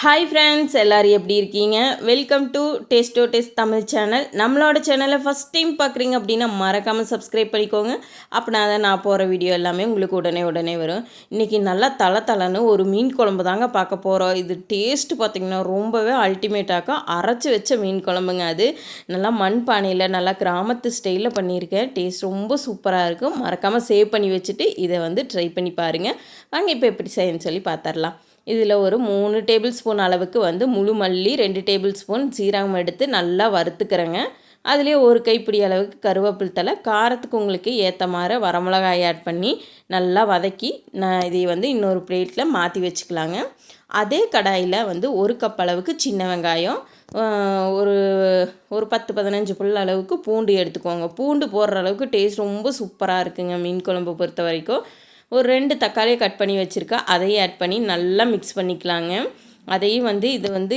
Hi friends, எல்லோரும் எப்படி இருக்கீங்க? வெல்கம் டு டேஸ்டோ டேஸ்ட் தமிழ் சேனல். நம்மளோட சேனலை ஃபஸ்ட் டைம் பார்க்குறீங்க அப்படின்னா மறக்காமல் சப்ஸ்கிரைப் பண்ணிக்கோங்க. அப்படின்னா தான் நான் போகிற வீடியோ எல்லாமே உங்களுக்கு உடனே வரும். இன்றைக்கி நல்லா தளன்னு ஒரு மீன் குழம்பு தாங்க பார்க்க போகிறோம். இது டேஸ்ட்டு பார்த்திங்கன்னா ரொம்பவே அல்டிமேட்டாக அரைச்சி வச்ச மீன் குழம்புங்க. அது நல்லா மண் பானையில் நல்லா கிராமத்து ஸ்டைலில் பண்ணியிருக்கேன். டேஸ்ட் ரொம்ப சூப்பராக இருக்கும். மறக்காமல் சேவ் பண்ணி வச்சுட்டு இதை ட்ரை பண்ணி பாருங்கள். வாங்க இப்போ எப்படி செய்யணும்னு சொல்லி பார்த்துடலாம். இதில் ஒரு 3 டேபிள் ஸ்பூன் அளவுக்கு முழு மல்லி, 2 டேபிள் ஸ்பூன் சீரகம் எடுத்து நல்லா வறுத்துக்கிறேங்க. அதிலே ஒரு கைப்பிடி அளவுக்கு கருவேப்பிலை தழை, காரத்துக்கு உங்களுக்கு ஏற்ற மாதிரி வரமிளகாய் ஆட் பண்ணி நல்லா வதக்கி நான் இதை இன்னொரு பிளேட்டில் மாற்றி வச்சுக்கலாங்க. அதே கடாயில் ஒரு கப் அளவுக்கு சின்ன வெங்காயம், ஒரு ஒரு 10-15 புல் அளவுக்கு பூண்டு எடுத்துக்கோங்க. பூண்டு போடுற அளவுக்கு டேஸ்ட் ரொம்ப சூப்பராக இருக்குங்க மீன் குழம்பு பொறுத்த வரைக்கும். ஒரு 2 தக்காளியை கட் பண்ணி வச்சுருக்கேன். அதையும் ஆட் பண்ணி நல்லா மிக்ஸ் பண்ணிக்கலாங்க. அதையும்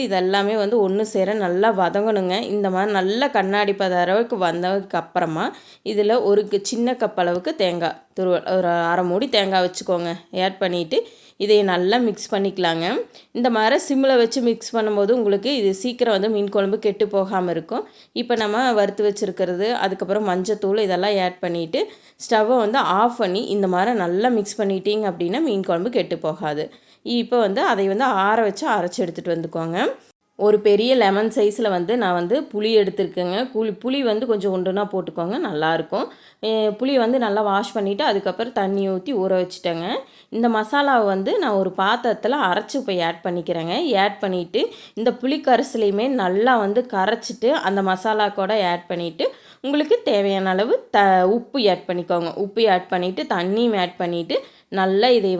இதெல்லாமே ஒன்று சேர நல்லா வதங்கணுங்க. இந்த மாதிரி நல்லா கண்ணாடி பத அளவுக்கு வந்ததுக்கு அப்புறமா இதில் ஒரு சின்ன கப் அளவுக்கு தேங்காய் துருவல், ஒரு அரை மூடி தேங்காய் வச்சுக்கோங்க. ஆட் பண்ணிவிட்டு இதை நல்லா மிக்ஸ் பண்ணிக்கலாங்க. இந்த மாதிரி சிம்மில் வச்சு மிக்ஸ் பண்ணும்போது உங்களுக்கு இது சீக்கிரம் மீன் குழம்பு கெட்டு போகாமல் இருக்கும். இப்போ நம்ம வறுத்து வச்சுருக்கிறது, அதுக்கப்புறம் மஞ்சத்தூள் இதெல்லாம் ஆட் பண்ணிவிட்டு ஸ்டவ்வை ஆஃப் பண்ணி இந்த மாதிரி நல்லா மிக்ஸ் பண்ணிட்டீங்க அப்படின்னா மீன் குழம்பு கெட்டு போகாது. இப்போ அதை ஆற வச்சு அரைச்சி எடுத்துகிட்டு வந்துக்கோங்க. ஒரு பெரிய லெமன் சைஸில் நான் புளி எடுத்துருக்கேங்க. புளி கொஞ்சம் ஒன்றுனா போட்டுக்கோங்க, நல்லாயிருக்கும். புளி நல்லா வாஷ் பண்ணிவிட்டு அதுக்கப்புறம் தண்ணி ஊற்றி ஊற வச்சுட்டேங்க. இந்த மசாலாவை நான் ஒரு பாத்திரத்தில் அரைச்சி இப்போ ஆட் பண்ணிக்கிறேங்க. ஆட் பண்ணிவிட்டு இந்த புளி கரைசலையுமே நல்லா கரைச்சிட்டு அந்த மசாலா கூட ஆட் பண்ணிவிட்டு உங்களுக்கு தேவையான அளவு உப்பு ஆட் பண்ணிக்கோங்க. உப்பு ஆட் பண்ணிவிட்டு தண்ணியும் ஆட் பண்ணிவிட்டு நல்லா இதை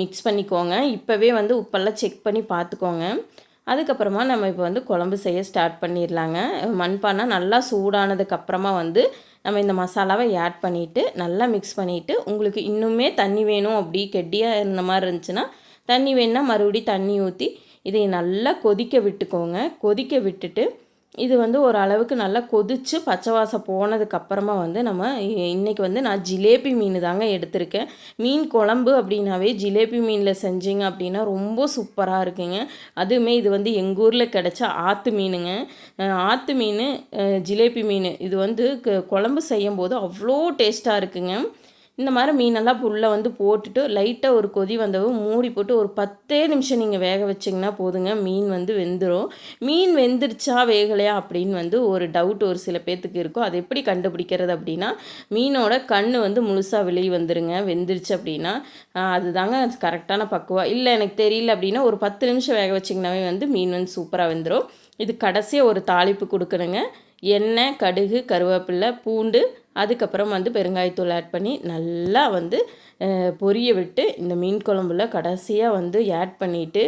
மிக்ஸ் பண்ணிக்கோங்க. இப்போவே உப்பெல்லாம் செக் பண்ணி பார்த்துக்கோங்க. அதுக்கப்புறமா நம்ம இப்போ குழம்பு செய்ய ஸ்டார்ட் பண்ணிடலாங்க. மண்பானை நல்லா சூடானதுக்கப்புறமா நம்ம இந்த மசாலாவை ஆட் பண்ணிவிட்டு நல்லா மிக்ஸ் பண்ணிவிட்டு உங்களுக்கு இன்னுமே தண்ணி வேணும், அப்படி கெட்டியாக இருந்த மாதிரி இருந்துச்சுன்னா தண்ணி வேணுன்னா மறுபடியும் தண்ணி ஊற்றி இதை நல்லா கொதிக்க விட்டுக்கோங்க. கொதிக்க விட்டுட்டு இது ஒரு அளவுக்கு நல்லா கொதித்து பச்சை வாசம் போனதுக்கப்புறமா நம்ம இன்றைக்கி நான் ஜிலேபி மீன் தாங்க எடுத்திருக்கேன். மீன் குழம்பு அப்படின்னாவே ஜிலேபி மீனில் செஞ்சிங்க அப்படின்னா ரொம்ப சூப்பராக இருக்குங்க. அதுவுமே இது எங்கள் ஊரில் கிடச்ச ஆற்று மீனுங்க. ஆற்று மீன், ஜிலேபி மீன் இது குழம்பு செய்யும்போது அவ்வளோ டேஸ்ட்டாக இருக்குங்க. இந்த மாதிரி மீனெல்லாம் உள்ளே போட்டுட்டு லைட்டாக ஒரு கொதி வந்தவும் மூடி போட்டு ஒரு 10 நிமிஷம் நீங்கள் வேக வச்சிங்கன்னா போதுங்க. மீன் வெந்துடும். மீன் வெந்துருச்சா வேகலையா அப்படின்னு ஒரு டவுட் ஒரு சில பேர்த்துக்கு இருக்கும். அது எப்படி கண்டுபிடிக்கிறது அப்படின்னா, மீனோட கண் முழுசாக வெளியே வந்துருங்க வெந்துருச்சு அப்படின்னா. அதுதாங்க கரெக்டான பக்குவம். இல்லை எனக்கு தெரியல அப்படின்னா ஒரு 10 நிமிஷம் வேக வச்சிங்கனாவே மீன் சூப்பராக வெந்துடும். இது கடைசியாக ஒரு தாளிப்பு கொடுக்கணுங்க. எண்ணெய், கடுகு, கருவேப்பிலை, பூண்டு, அதுக்கப்புறம் பெருங்காயத்தூள் ஆட் பண்ணி நல்லா பொரிய விட்டு இந்த மீன் குழம்புல கடைசியாக ஆட் பண்ணிவிட்டு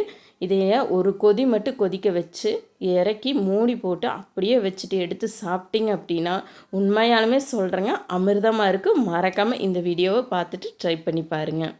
இதைய ஒரு கொதி மட்டும் கொதிக்க வச்சு இறக்கி மூடி போட்டு அப்படியே வச்சுட்டு எடுத்து சாப்பிட்டீங்க அப்படின்னா உண்மையாலுமே சொல்கிறேங்க, அமிர்தமாக இருக்குது. மறக்காமல் இந்த வீடியோவை பார்த்துட்டு ட்ரை பண்ணி பாருங்கள்.